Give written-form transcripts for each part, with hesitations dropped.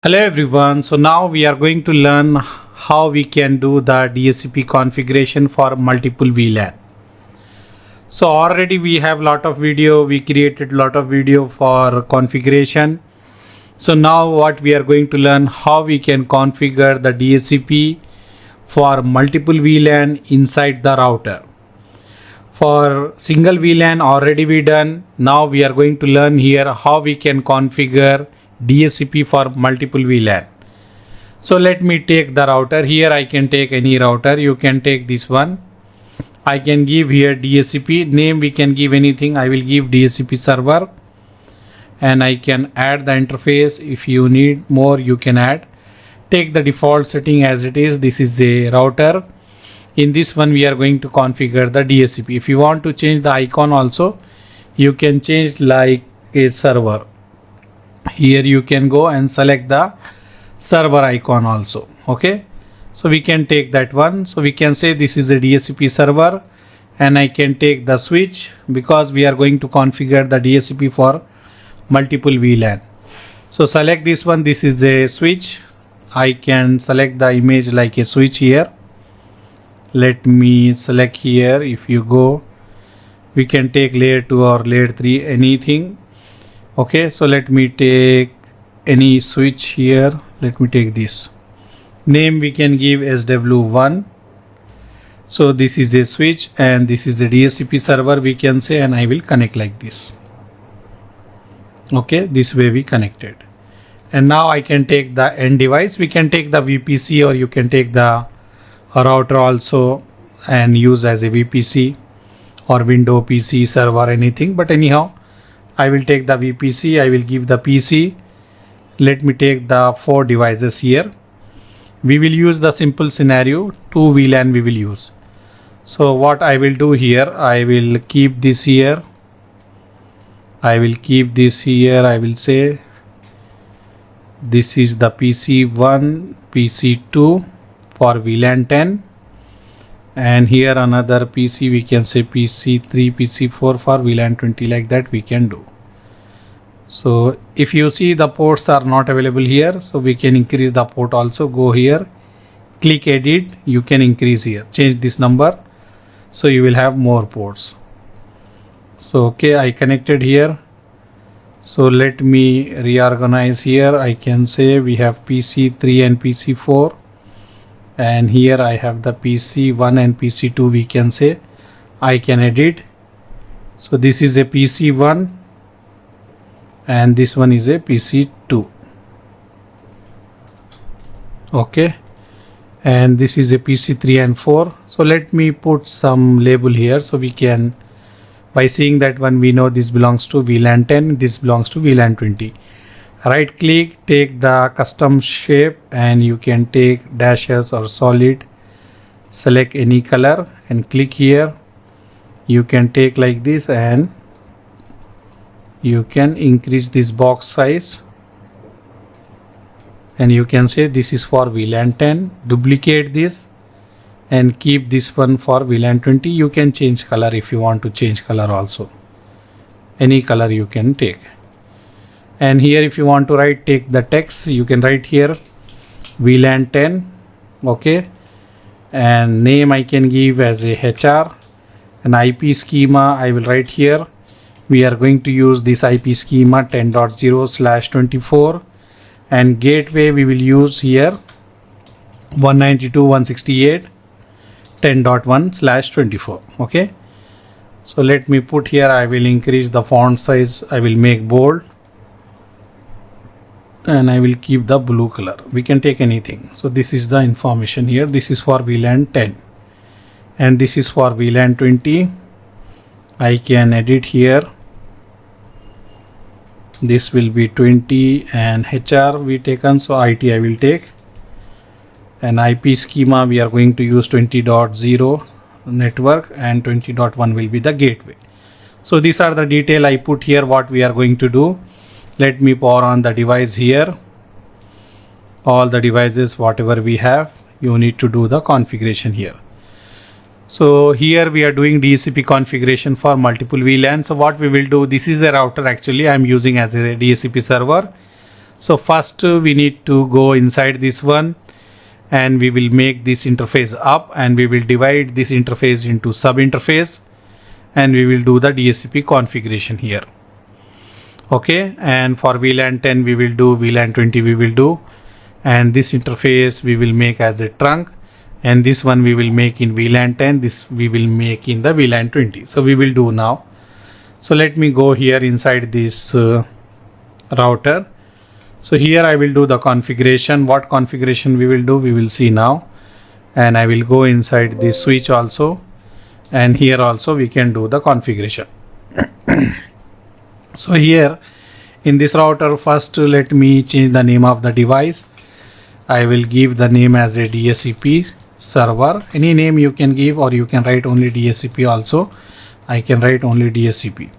Hello everyone, so now we are going to learn how we can do the DHCP configuration for multiple VLAN. So already we have lot of video, we created lot of video for configuration. So now what we are going to learn how we can configure the DHCP for multiple VLAN inside the router. For single VLAN already we done. Now we are going to learn here how we can configure DHCP for multiple VLAN. So let me take the router. Here I can take any router. You can take this one. I can give here DHCP name. We can give anything. I will give DHCP server, and I can add the interface. If you need more, you can add. Take the default setting as it is. This is a router. In this one we are going to configure the DHCP. If you want to change the icon also, you can change like a server. Here you can go and select the server icon also. Okay, so we can take that one. So we can say this is the DHCP server, and I can take the switch because we are going to configure the DHCP for multiple VLAN. So select this one. This is a switch. I can select the image like a switch here. Let me select here. If you go, we can take layer 2 or layer 3, anything. Okay, so let me take any switch here. Let me take this name. We can give SW1. So this is a switch and this is a DHCP server, we can say, and I will connect like this. Okay, this way we connected. And now I can take the end device. We can take the VPC, or you can take the router also and use as a VPC or window PC server, anything. But anyhow, I will take the VPC. I will give the PC. Let me take the 4 devices here. We will use the simple scenario. 2 VLAN we will use. So what I will do here, I will keep this here. I will keep this here. I will say this is the PC1, PC2 for VLAN 10. And here another PC, we can say PC3, PC4 for VLAN 20, like that we can do. So if you see the ports are not available here, so we can increase the port also. Go here, click edit, you can increase here, change this number, so you will have more ports. So okay, I connected here. So let me reorganize here. I can say we have PC3 and PC4. And here I have the PC1 and PC2, we can say. I can edit. So this is a PC1 and this one is a PC2. Okay, and this is a PC3 and 4. So let me put some label here, so we can, by seeing that one, we know this belongs to VLAN 10, this belongs to VLAN 20. Right click, take the custom shape, and you can take dashes or solid. Select any color and click here. You can take like this, and you can increase this box size, and you can say this is for VLAN 10. Duplicate this and keep this one for VLAN 20. You can change color if you want to change color also. Any color you can take. And here if you want to write, take the text, you can write here VLAN 10. Okay, and name I can give as a HR. An IP schema I will write here. We are going to use this IP schema 10.0/24, and gateway we will use here 192.168.10.1/24. okay, so let me put here, I will increase the font size, I will make bold, and I will keep the blue color. We can take anything. So this is the information here. This is for VLAN 10 and this is for VLAN 20. I can edit here. This will be 20 and HR we taken, so IT I will take. And IP schema we are going to use 20.0 network, and 20.1 will be the gateway. So these are the detail I put here what we are going to do. Let me power on the device here. All the devices whatever we have, you need to do the configuration here. So here we are doing DHCP configuration for multiple VLAN. So what we will do, this is a router actually I am using as a DHCP server. So first we need to go inside this one, and we will make this interface up, and we will divide this interface into sub interface, and we will do the DHCP configuration here. Okay, and for VLAN 10 we will do, VLAN 20 we will do, and this interface we will make as a trunk, and this one we will make in VLAN 10, this we will make in the VLAN 20. So we will do now. So let me go here inside this router. So here I will do the configuration. What configuration we will do, we will see now. And I will go inside this switch also, and here also we can do the configuration. So here in this router, first let me change the name of the device. I will give the name as a DHCP server. Any name you can give, or you can write only DHCP also. I can write only DHCP.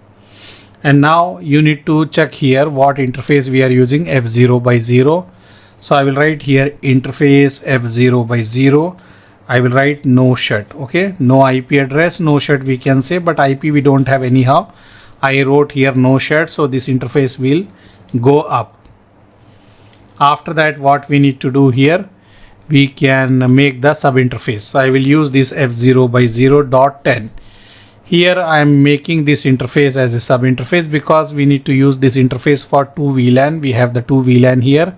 And now you need to check here what interface we are using, F0 by 0. So I will write here interface F0 by 0. I will write no shut. Okay, no IP address, no shut we can say, but IP we don't have anyhow. I wrote here no shut, so this interface will go up. After that, what we need to do here, we can make the sub interface. So I will use this F0 by 0.10. Here I am making this interface as a sub interface because we need to use this interface for 2 VLAN. We have the 2 VLAN here.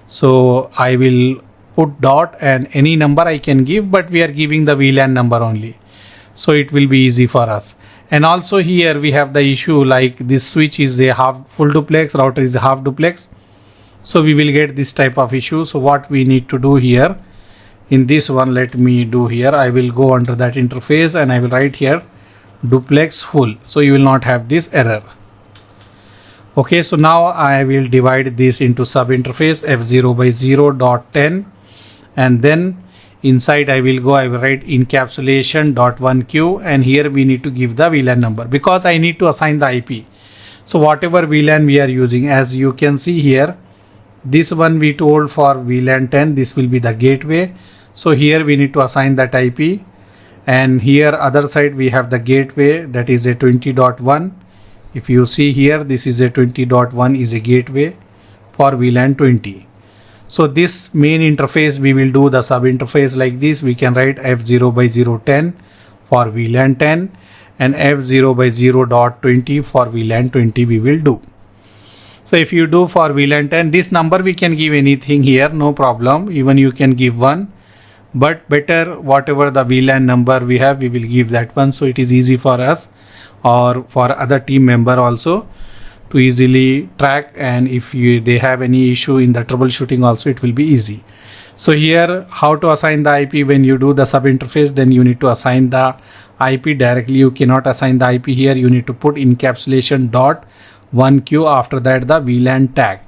So I will put dot, and any number I can give, but we are giving the VLAN number only. So it will be easy for us. And also here we have the issue like this switch is a half full duplex, router is a half duplex. So we will get this type of issue. So what we need to do here in this one, let me do here. I will go under that interface and I will write here duplex full. So you will not have this error. Okay, so now I will divide this into sub interface F0 by 0.10, and then inside I will write encapsulation.1q, and here we need to give the VLAN number because I need to assign the IP. So whatever VLAN we are using, as you can see here, this one we told for VLAN 10, this will be the gateway. So here we need to assign that IP, and here other side we have the gateway, that is a 20.1. If you see here, this is a 20.1 is a gateway for VLAN 20. So this main interface we will do the sub interface like this. We can write F0 by 0.10 for VLAN 10 and F0 by 0.20 for VLAN 20 we will do. So if you do for VLAN 10, this number we can give anything here, no problem. Even you can give one, but better whatever the VLAN number we have, we will give that one. So it is easy for us or for other team member also to easily track, and if they have any issue in the troubleshooting also, it will be easy. So here how to assign the IP when you do the sub interface, then you need to assign the IP directly. You cannot assign the IP here. You need to put encapsulation.1q, after that the VLAN tag.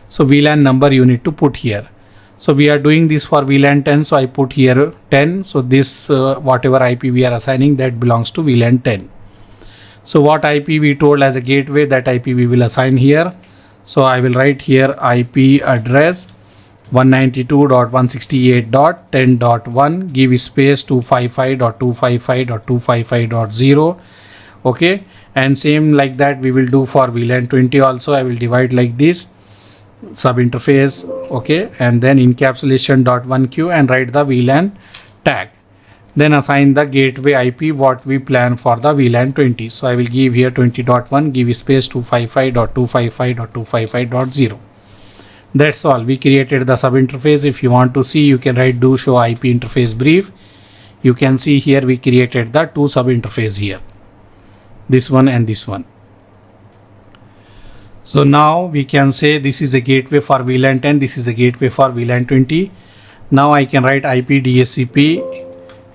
So VLAN number you need to put here. So we are doing this for VLAN 10, so I put here 10. So this whatever IP we are assigning, that belongs to VLAN 10. So what IP we told as a gateway, that IP we will assign here. So I will write here IP address 192.168.10.1, give space 255.255.255.0. Okay, and same like that we will do for VLAN 20 also. I will divide like this, sub interface, okay, and then encapsulation.1q and write the VLAN tag. Then assign the gateway IP what we plan for the VLAN 20. So I will give here 20.1, give space 255.255.255.0. That's all. We created the sub interface. If you want to see, you can write do show IP interface brief. You can see here we created the two sub interface here, this one and this one. So now we can say this is a gateway for VLAN 10, this is a gateway for VLAN 20. Now I can write IP DHCP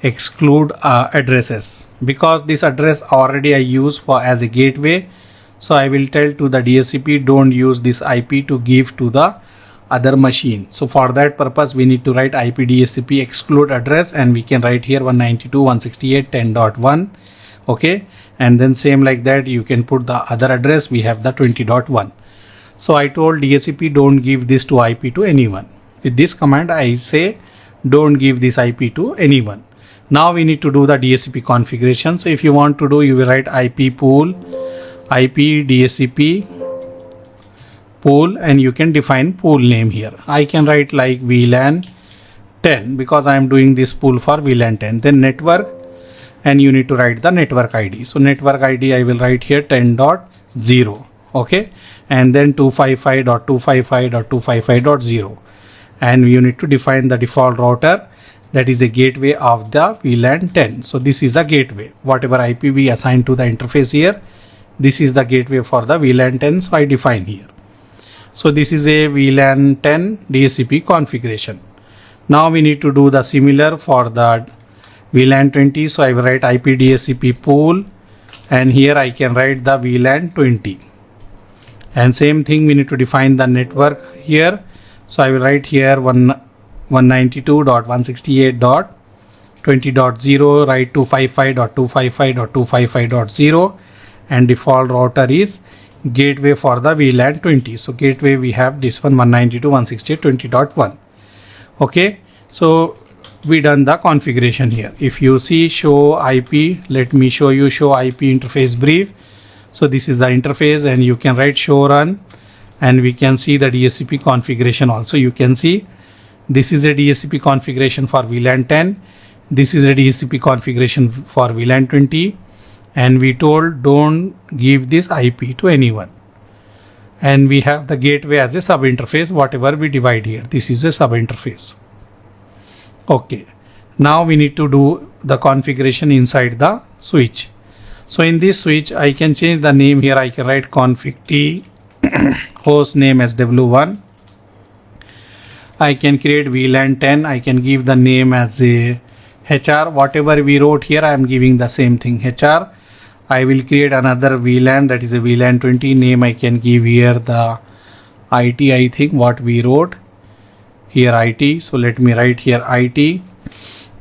exclude addresses, because this address already I use for as a gateway. So I will tell to the DHCP don't use this IP to give to the other machine. So for that purpose we need to write IP DHCP exclude address, and we can write here 192.168.10.1. okay, and then same like that you can put the other address, we have the 20.1. So I told DHCP don't give this to IP to anyone. With this command I say don't give this IP to anyone. Now we need to do the DHCP configuration. So if you want to do, you will write IP pool IP DHCP pool, and you can define pool name here. I can write like VLAN 10 because I am doing this pool for VLAN 10. Then network, and you need to write the network ID. So network ID I will write here 10.0. Okay, and then 255.255.255.0, and you need to define the default router, that is a gateway of the VLAN 10. So this is a gateway. Whatever IP we assign to the interface here, this is the gateway for the VLAN 10. So I define here. So this is a VLAN 10 DHCP configuration. Now we need to do the similar for the VLAN 20. So I will write IP DHCP pool, and here I can write the VLAN 20. And same thing, we need to define the network here. So I will write here 192.168.20.0, write 255.255.255.0, and default router is gateway for the VLAN 20. So gateway we have this one 192.168.20.1. Okay, so we done the configuration here. If you see show IP, let me show you show IP interface brief. So this is the interface, and you can write show run, and we can see the DHCP configuration also. You can see this is a DHCP configuration for VLAN 10. This is a DHCP configuration for VLAN 20, and we told don't give this IP to anyone. And we have the gateway as a sub interface, whatever we divide here. This is a sub interface. Okay, now we need to do the configuration inside the switch. So in this switch, I can change the name here. I can write config t host name as w1. I can create VLAN 10. I can give the name as a HR. Whatever we wrote here, I am giving the same thing, HR. I will create another VLAN, that is a VLAN 20 name. I can give here the IT, I think what we wrote here IT. So let me write here IT.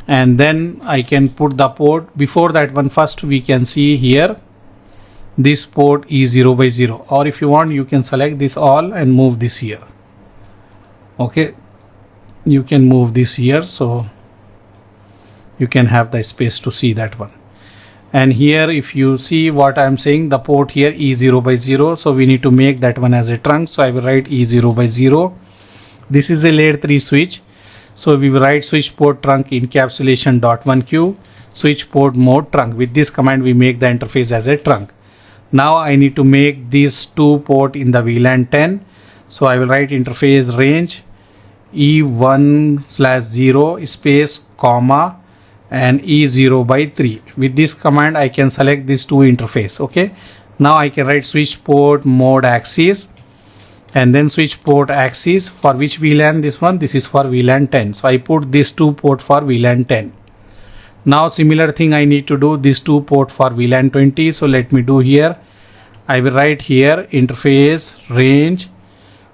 And then I can put the port. Before that one, first we can see here this port is 0/0, or if you want you can select this all and move this here. Okay, you can move this here so you can have the space to see that one. And here if you see what I am saying, the port here is 0/0, so we need to make that one as a trunk. So I will write E0/0. This is a layer 3 switch. So we will write switch port trunk encapsulation.1q switch port mode trunk. With this command we make the interface as a trunk. Now I need to make these two port in the VLAN 10. So I will write interface range E1/0 space comma and E0/3. With this command I can select these two interface. Okay, now I can write switch port mode axis, and then switch port axis for which VLAN, this one, this is for VLAN 10. So I put these two port for VLAN 10. Now similar thing I need to do this two port for VLAN 20. So let me do here. I will write here interface range.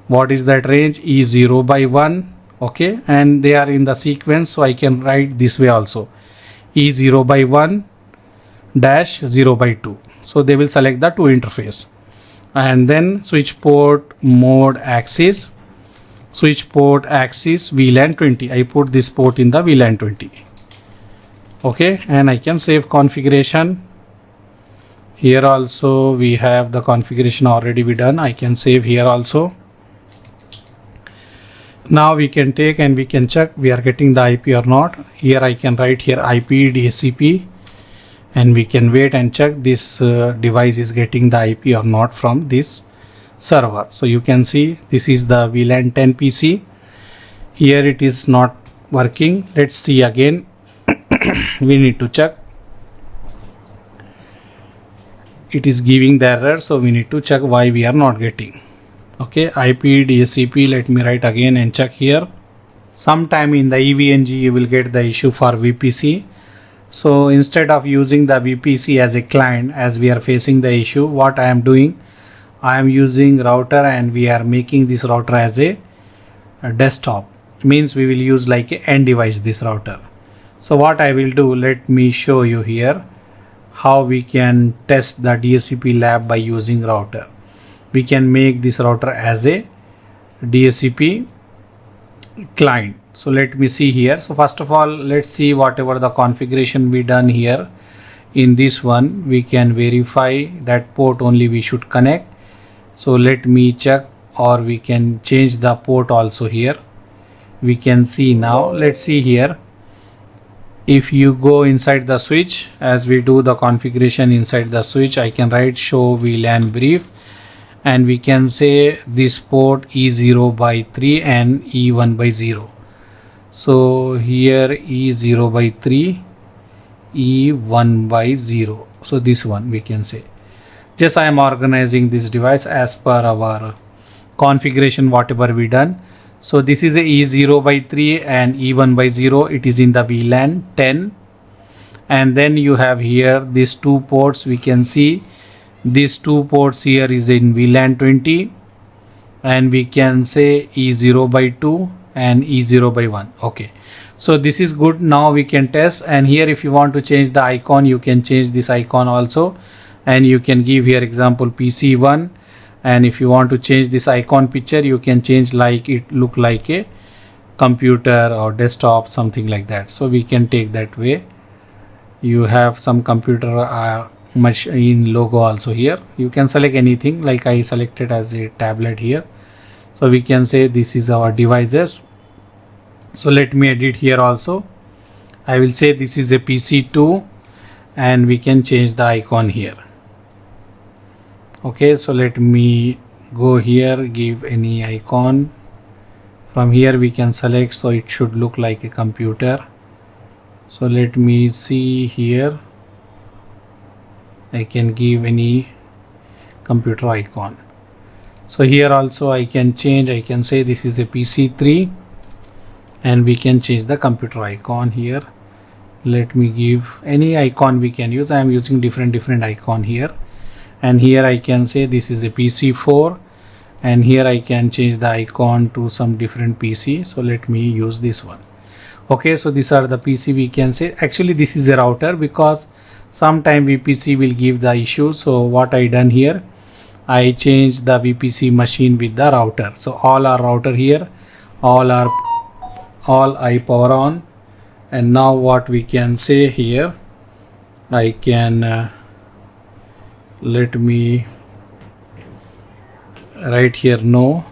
What is that range? E0/1. Okay, and they are in the sequence, so I can write this way also, E0/1-0/2. So they will select the two interface. And then switch port mode axis, switch port axis VLAN 20. I put this port in the VLAN 20. Okay, and I can save configuration. Here also we have the configuration already be done. I can save here also. Now we can take and we can check we are getting the IP or not. Here I can write here IP DHCP, and we can wait and check this device is getting the IP or not from this server. So you can see this is the VLAN 10 PC. Here it is not working. Let's see again. We need to check. It is giving the error, so we need to check why we are not getting. Okay, IP DHCP, let me write again and check here. Sometime in the EVNG you will get the issue for VPC. So instead of using the VPC as a client, as we are facing the issue, what I am doing, I am using router, and we are making this router as a desktop. Means we will use like a end device this router. So what I will do, let me show you here how we can test the DHCP lab by using router. We can make this router as a DHCP client. So let me see here. So first of all, let's see whatever the configuration we done here. In this one we can verify that port only we should connect. So let me check or we can change the port also here. We can see now. Let's see here. If you go inside the switch, as we do the configuration inside the switch, I can write show VLAN brief, and we can say this port E0 by 3 and E1 by 0. So here E0 by 3, E1 by 0. So this one we can say. Just I am organizing this device as per our configuration whatever we done. So this is a E0 by 3 and E1 by 0. It is in the VLAN 10. And then you have here these two ports. We can see these two ports here is in VLAN 20. And we can say E0 by 2 and E0 by 1. Okay. So this is good. Now we can test. And here if you want to change the icon, you can change this icon also. And you can give here example PC1. And if you want to change this icon picture, you can change like it look like a computer or desktop, something like that. So we can take that way. You have some computer machine logo also here. You can select anything, like I selected as a tablet here. So we can say this is our devices. So let me edit here also. I will say this is a PC2 and we can change the icon here. Okay, so let me go here, give any icon. From here we can select, so it should look like a computer. So let me see here. I can give any computer icon. So here also I can change, I can say this is a PC3 and we can change the computer icon here. Let me give any icon we can use. I am using different icon here. And here I can say this is a PC4 and here I can change the icon to some different PC. So let me use this one. Okay, so these are the PC we can say. Actually this is a router because sometime VPC will give the issue. So what I done here, I changed the VPC machine with the router. So all our router here, all I power on. And now what we can say here, I can let me write here no,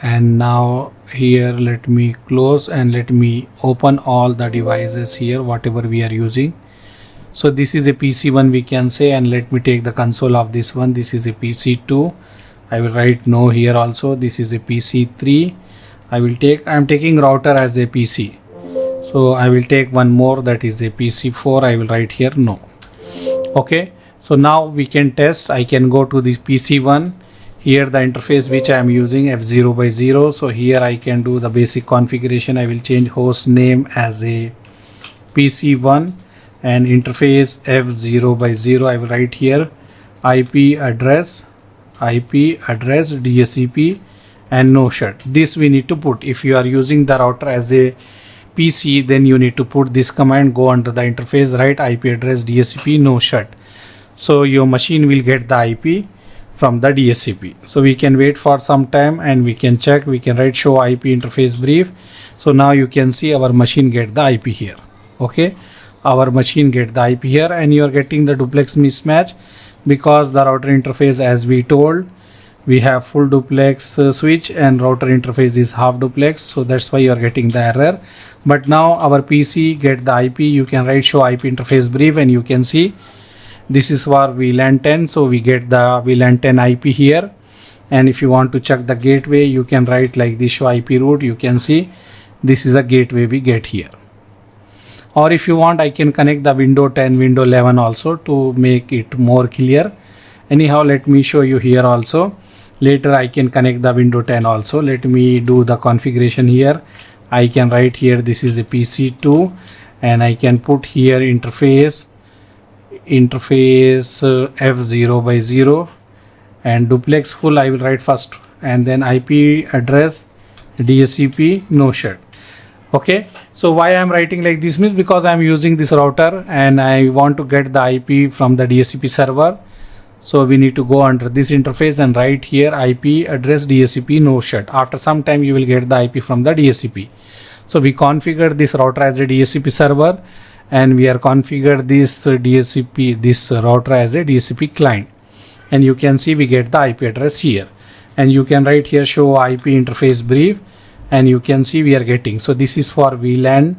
and now here let me close and let me open all the devices here whatever we are using. So this is a PC1 we can say, and let me take the console of this one. This is a PC2. I will write no here also. This is a PC3. I am taking router as a PC. So I will take one more, that is a PC4. I will write here no. Okay. So now we can test. I can go to the PC1. Here the interface which I am using F0 by 0. So here I can do the basic configuration. I will change host name as a PC1 and interface F0 by 0. I will write here IP address DHCP and no shut. This we need to put. If you are using the router as a PC, then you need to put this command, go under the interface, write IP address DHCP no shut. So your machine will get the IP from the DHCP. So we can wait for some time and we can check. We can write show IP interface brief. So now you can see our machine get the IP here. Okay, our machine get the IP here, and you are getting the duplex mismatch because the router interface, as we told, we have full duplex switch and router interface is half duplex. So that's why you are getting the error. But now our PC get the IP. You can write show IP interface brief and you can see this is for VLAN 10. So we get the VLAN 10 IP here. And if you want to check the gateway, you can write like this show IP route. You can see this is a gateway we get here. Or if you want, I can connect the window 10, window 11 also to make it more clear. Anyhow, let me show you here also. Later I can connect the window 10 also. Let me do the configuration here. I can write here this is a PC2 and I can put here interface F0 by 0 and duplex full I will write first, and then IP address DHCP no shut. Okay, so why I am writing like this means because I am using this router and I want to get the IP from the DHCP server. So we need to go under this interface and write here IP address DHCP no shut. After some time you will get the IP from the DHCP. So we configure this router as a DHCP server and we are configured this router as a DHCP client, and you can see we get the IP address here. and you can write here show IP interface brief, and you can see we are getting. So this is for VLAN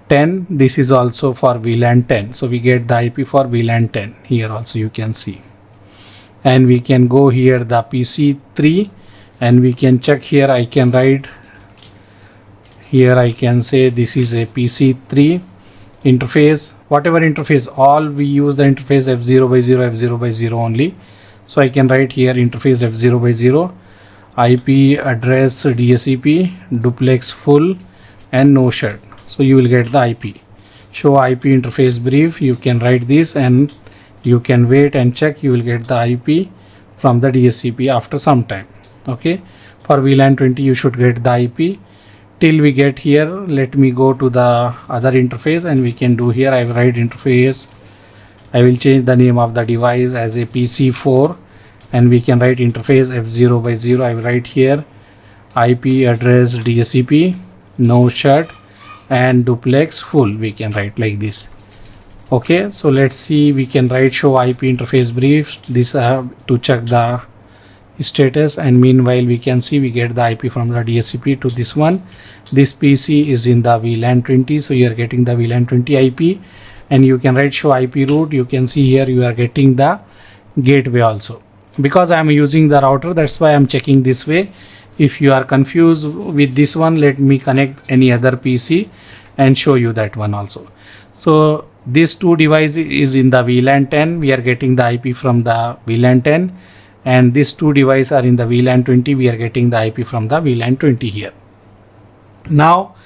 10, this is also for VLAN 10. So we get the IP for VLAN 10 here also, you can see. And we can go here the PC3, and we can check here. I can write here, I can say this is a PC3 interface, whatever interface, all we use the interface F0 by 0, F0 by 0 only. So I can write here interface F0 by 0, IP address DHCP, duplex full, and no shut. So you will get the IP. Show IP interface brief, you can write this and you can wait and check. You will get the IP from the DHCP after some time. Okay, for VLAN 20 you should get the IP. Till we get here, let me go to the other interface, and we can do here. I will write interface, I will change the name of the device as a PC4, and we can write interface F0 by 0. I will write here IP address DHCP, no shut, and duplex full. We can write like this. Okay, so let's see, we can write show IP interface brief. This I have to check the status, and meanwhile we can see we get the IP from the DHCP to this one. This PC is in the VLAN 20, so you are getting the VLAN 20 IP, and you can write show IP route. You can see here you are getting the gateway also. Because I am using the router, that's why I am checking this way. If you are confused with this one, let me connect any other PC and show you that one also. So these two devices is in the VLAN 10, we are getting the IP from the VLAN 10, and these two devices are in the VLAN 20, we are getting the IP from the VLAN 20 here. Now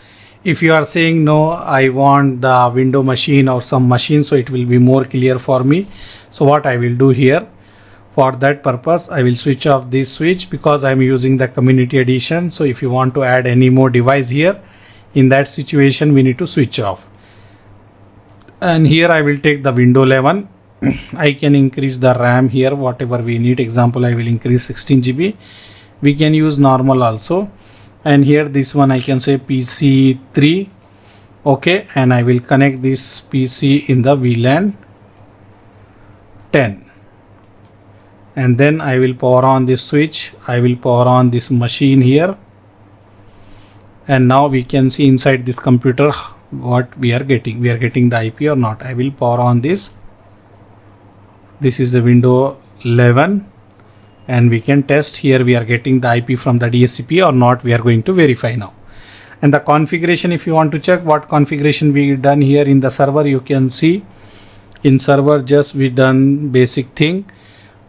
if you are saying no, I want the window machine or some machine, so it will be more clear for me. So what I will do here, for that purpose I will switch off this switch, because I am using the community edition. So if you want to add any more device here, in that situation we need to switch off. And here I will take the window 11. I can increase the RAM here, whatever we need. Example, I will increase 16 GB. We can use normal also. And here this one I can say PC3. Okay, and I will connect this PC in the VLAN 10. And then I will power on this switch. I will power on this machine here. And now we can see inside this computer what we are getting. We are getting the IP or not. I will power on this. This is the window 11, and we can test here we are getting the IP from the DHCP or not. We are going to verify now. And the configuration, if you want to check what configuration we done here in the server, you can see in server just we done basic thing.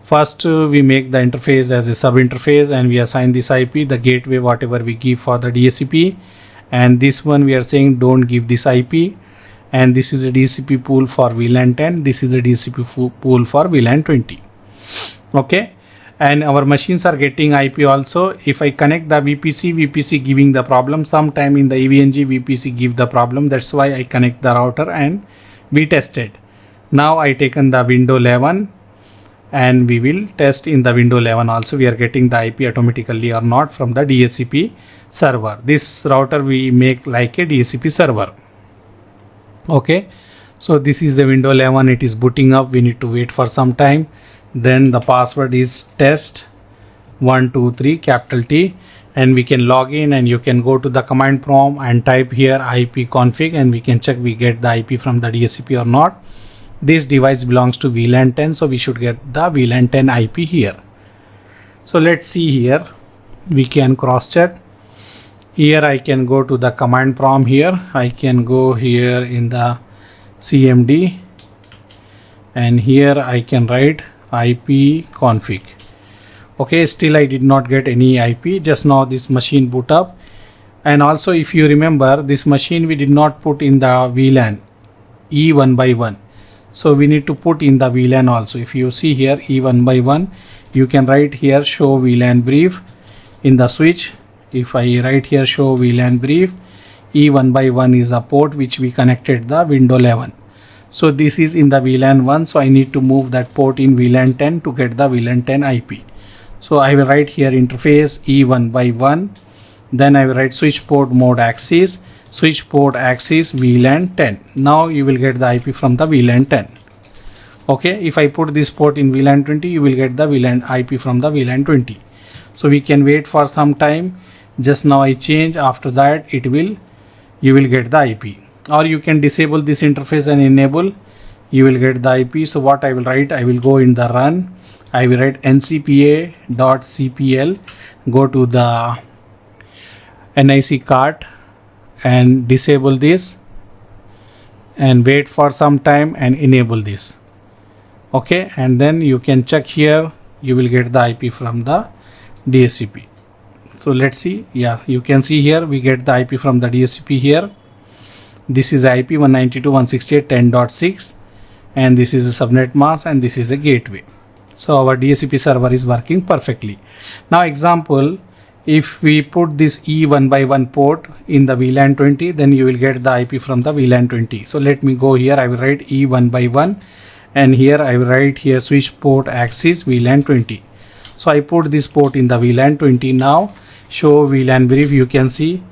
First we make the interface as a sub interface, and we assign this IP, the gateway whatever we give for the DHCP, and this one we are saying don't give this IP. And this is a DHCP pool for VLAN 10, this is a DHCP pool for VLAN 20. Okay, and our machines are getting IP also. If I connect the VPC giving the problem. Sometime in the EVNG VPC give the problem, that's why I connect the router and we tested. Now I taken the window 11, and we will test in the window 11 also we are getting the IP automatically or not from the DHCP server. This router we make like a DHCP server. Okay, so this is the window 11, it is booting up. We need to wait for some time. Then the password is test 123 capital T, and we can log in, and you can go to the command prompt and type here IP config, and we can check we get the IP from the DHCP or not. This device belongs to VLAN 10, so we should get the VLAN 10 IP here. So let's see here, we can cross check. Here I can go to the command prompt here. I can go here in the CMD, and here I can write IP config. Okay, still I did not get any IP. Just now this machine boot up, and also if you remember this machine we did not put in the VLAN E1 by 1. So we need to put in the VLAN also. If you see here E1 by 1, you can write here show VLAN brief in the switch. If I write here show VLAN brief, E1 by 1 is a port which we connected the window 11. So this is in the VLAN 1, so I need to move that port in VLAN 10 to get the VLAN 10 IP. So I will write here interface E1 by 1, then I will write switch port mode access, switch port access VLAN 10. Now you will get the IP from the VLAN 10. Okay, if I put this port in VLAN 20, you will get the VLAN IP from the VLAN 20. So we can wait for some time. Just now I change, after that you will get the IP, or you can disable this interface and enable, you will get the IP. So what I will write, I will go in the run, I will write ncpa.cpl, go to the NIC card and disable this and wait for some time and enable this. Okay, and then you can check here, you will get the IP from the DHCP. So let's see. Yeah, you can see here we get the IP from the DHCP here. This is IP 192.168.10.6 and this is a subnet mask and this is a gateway. So our DHCP server is working perfectly. Now example, if we put this E1x1 port in the VLAN 20, then you will get the IP from the VLAN 20. So let me go here, I will write E1x1 and here I will write here switch port access VLAN 20. So I put this port in the VLAN 20. Now show VLAN brief, you can see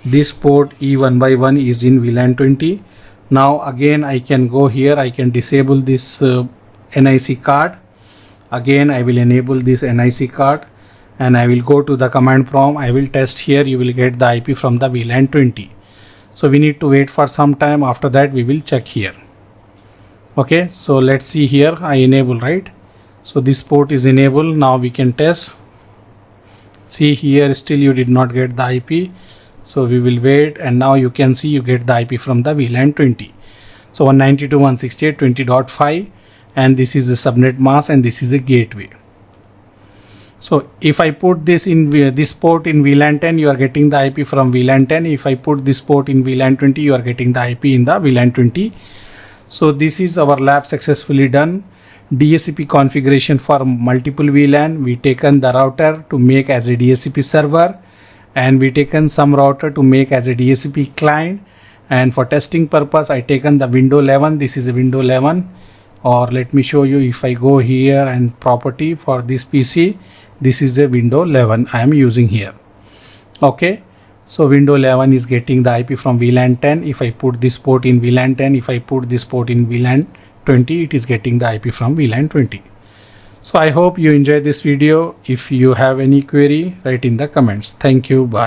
this port E1x1 is in VLAN 20. Now again I can go here, I can disable this NIC card. Again I will enable this NIC card and I will go to the command prompt, I will test here, you will get the IP from the VLAN 20. So we need to wait for some time, after that we will check here. Okay, so let's see here, I enable, right? So this port is enabled. Now we can test. See here, still you did not get the IP. So we will wait, and now you can see you get the IP from the VLAN 20. So 192.168.20.5 and this is a subnet mask and this is a gateway. So if I put this in this port in VLAN 10, you are getting the IP from VLAN 10. If I put this port in VLAN 20, you are getting the IP in the VLAN 20. So this is our lab successfully done. DHCP configuration for multiple VLAN. We taken the router to make as a DHCP server, and we taken some router to make as a DHCP client. And for testing purpose, I taken the window 11. This is a window 11. Or let me show you, if I go here and property for this PC, this is a window 11 I am using here. Okay, so window 11 is getting the IP from VLAN 10. If I put this port in VLAN 10, if I put this port in VLAN 20, it is getting the IP from VLAN 20. So I hope you enjoyed this video. If you have any query, write in the comments. Thank you. Bye.